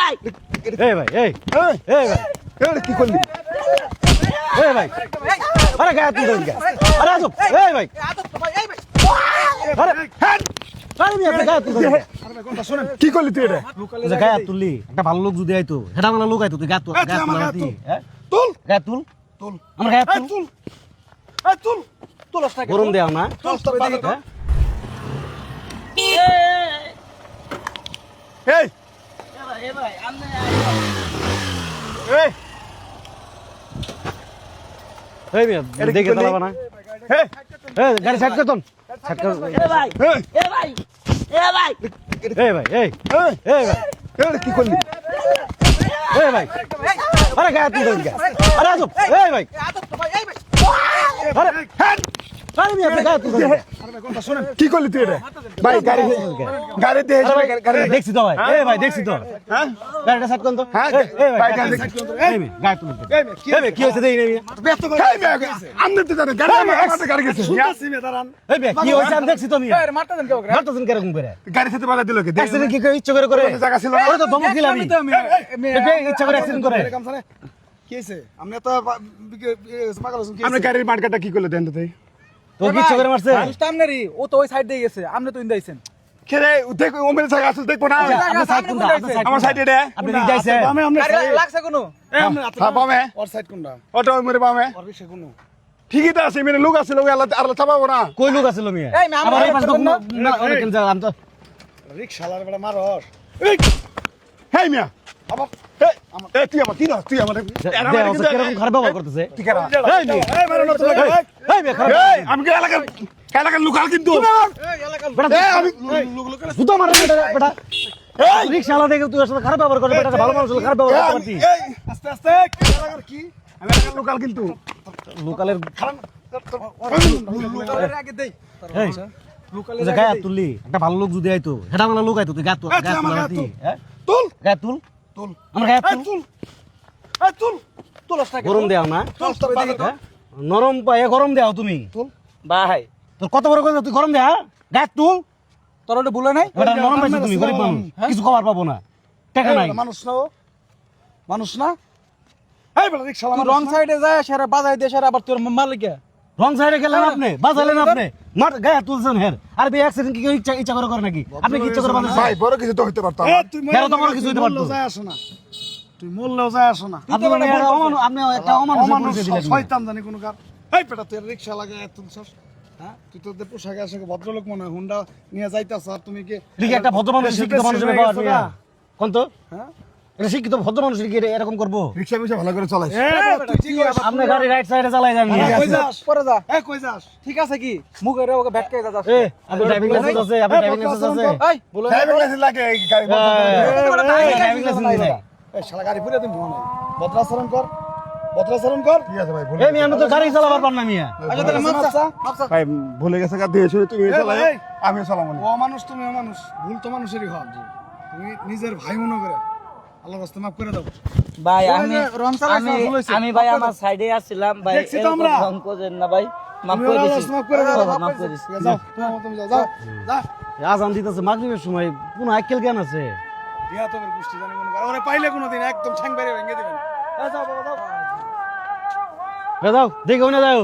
এই ভাই এই এই ভাই কি করলি? এই ভাই আরে গায়ে তুল দেন আরে আসো এই ভাই আরে আরে আমি আপনি গায়ে তুল দেন কি করলি তুই এটা? যে গায়ে তুললি একটা ভালো লোক যদি আইতো সেটা আমার লোক আইতো তুই গায়ে তুল গায়ে তুল হ্যাঁ তুল গায়ে তুল তুল আমার গায়ে তুল তুল তুল তুলসটা গরম দেও না হ্যাঁ? এই এই এই মিয়া এটা কি দেখে করলি? চালাবা না এই এই গাড়ি সাইড কর তোন সাইড কর এই ভাই এই এই এই ভাই এই কি করলি? এই ভাই আরে গায়ে তুল দেন আরে আসো এই ভাই আরে আরে আমি আপনি গায়ে তুল দেন কি করলি তুই এটা? ভাই গাড়িতে গাড়ি দেখছি তো ভাই এই ভাই দেখছি তো হ্যাঁ গাড়িটা সাইড কর তো হ্যাঁ এই ভাই ভাই গাড়ি গাড়ি এই ভাই গায়ে তুল দেন এই ভাই কি হইছে দেই নেই আমনে তো জানে গাড়ি আমার গাড়ি গেছে এই ভাই কি হইছে আমি দেখছি তো মিয়া মারতেছেন কিরকম করে গাড়ি সাথে বাধা দিল কে? অ্যাক্সিডেন্ট কি করে ইচ্ছা করে করে জায়গা ছিল না? ওরে তো ধমক দিলাম আমি ইচ্ছা করে অ্যাক্সিডেন্ট করে কি হয়েছে? আপনি তো পাগল আছেন, কি আমরা হয়েছে? গাড়ির মার্কেটটা কি করলে দেন তো তুই? তো কি ইচ্ছা করে মারছে মানুষটা আপনারই, ও তো ওই সাইড দিয়ে গেছে, আপনি তো ইন্দাইছেন। খেরে দেখ ওমের জায়গা আছে দেখবো না আপনি সাইড কোনটা আপনি সাইড আমার সাইডে রে আপনি দিক যাইছে বামে আমরা গাড়ি লাগছে কোনো? হ্যাঁ বামে ওর সাইড কোনটা? অটো মেরে বামে ওর পিছে কোনো? ঠিকই তো আছে মেরে লোক আছে লোক আল্লাহ চাপাবো না কই লোক আছিল মিয়া এই, আমি আমার এই পাশে তো করবেন না? না অনেক যা আমি তো রিকশালার বেলা মারস। এই হেই মিয়া আবার এই তুই আমার তুই আমার কিরকম খারাপ ব্যবহার করতেছে ঠিক আছে এই মিয়া এই মারো না তোলা এই মিয়া খারাপ এই আমি কি এলাকার লোকাল কিন্তু বেটা এই আমি জুতো মারে বেটা এই রিকশা আলা দেখে তুই আসলে খারাপ ব্যবহার করে বেটা ভালো মানুষ হলে খারাপ ব্যবহার করতে পারতি এই আস্তে আস্তে এলাকার কি আমি এলাকার লোকাল কিন্তু লোকালের লোকালের আগে দেই। এই যে গায়ে তুললি একটা ভালো লোক যদি আইতো সেটা আমার লোক আইতো তুই গায়ে তুল গায়ে তুল গায়ে তুল। হ্যাঁ তুল গায়ে তুল তুল আমার গায়ে এই তুল তুল এই তুল তুলসটা গরম দেও না তুলসটা বাধা হ্যাঁ? নরম পায়ে গরম দেও তুমি ভাই, তোর কত বড় কথা তুই গরম দেয়া গায়ে তুল তোর ওটা ভুলে নাই? ওটা নরম পাইছিস তুমি গরিব মানুষ কিছু খাবার পাবো না টাকা নাই মানুষ না ও? মানুষ না? এই বলে রিকশা তুই রং সাইডে যায়, সেরা বাজাই দিয়ে সেরা আবার তোর মালিকে। রং সাইডে গেলেন আপনি বাজালেন আপনি মার গায়ে তুলছেন হের আর বে অ্যাক্সিডেন্ট কি কেউ ইচ্ছা করে করে নাকি আপনি কি ইচ্ছা করে বানাচ্ছেন ভাই বড় কিছু তো হইতে পারতাম তুই হেরো তো বড় কিছু হইতে পারতো যায় আসো না। তুই মরলেও যায় আসো না। আপনি মানে আপনি একটা অমানুষের পরিচয় দিলেন শয়তান জানি কোনো কার। এই পেটা তুই রিকশা লাগায় তুলছস? হ্যাঁ? তুই তোদের পোশাকে আসে ভদ্রলোক মনে হয়, হুন্ডা নিয়ে যাইতাছ আর তুমি কি ঠিক একটা ভদ্র মানুষ শিক্ষিত মানুষের হয়ে ব্যাপার গেছো নিয়া। না? কোন তো হ্যাঁ? এটা শিক্ষিত ভদ্র মানুষ কি এরকম করবো রিকশা পিছা ভালো করে চালাইছ তুই কি আবার- আপনি গাড়ি রাইট সাইডে চালাই যান কই যাস? পরে যা। কই যাস? ঠিক আছে কি? মুখের ওকে ভেটকে যাস। এ আপনি ড্রাইভিং লাইসেন্স আছে আপনি ড্রাইভিং লাইসেন্স আছে এই, বলে ড্রাইভিং লাইসেন্স লাগে এই গাড়ি ড্রাইভিং লাইসেন্স দিলে এই শালা গাড়ি পুরে দিন মনে ভদ্রাচরণ কর, ভদ্রাচরণ কর। ঠিক আছে ভাই ভুলে এই মিয়া আমি তো গাড়ি চালাবার পার না মিয়া আচ্ছা তাহলে মাপসা, মাপসা। ভাই ভুলে গেছে গা দিয়ে শুনে তুমি চালাই এই। আমিও চালাবো না ও মানুষ, তুমি মানুষ, ভুল তো মানুষেরই হয়। তুমি নিজের ভাই মনে করে আল্লাহর রাস্তায় মাফ করে দাও। ভাই ওই আমি যে রং চালাইছো, আমি ভুল হয়েছে। আমি ভাই আমার সাইডে আসছিলাম ভাই দেখছি তো এরকম আমরা। রং করেন না ভাই মাফ তুমি করে আল্লাহর দিছি রাস্তায় মাফ করে দাও, মাফ করে দিছি যাও, তুমি যাও, যাও, যাও। আজান দিতেছে মাগরিবের সময় কোনো আইকেল জ্ঞান আছে বিয়া তোমার গোষ্ঠী জানি মনে করে ওরে পাইলে কোনোদিন একদম ঠ্যাং বাইরে ভেঙে দিবেন। যাও বাবা, যাও। যাও দেখো না যাও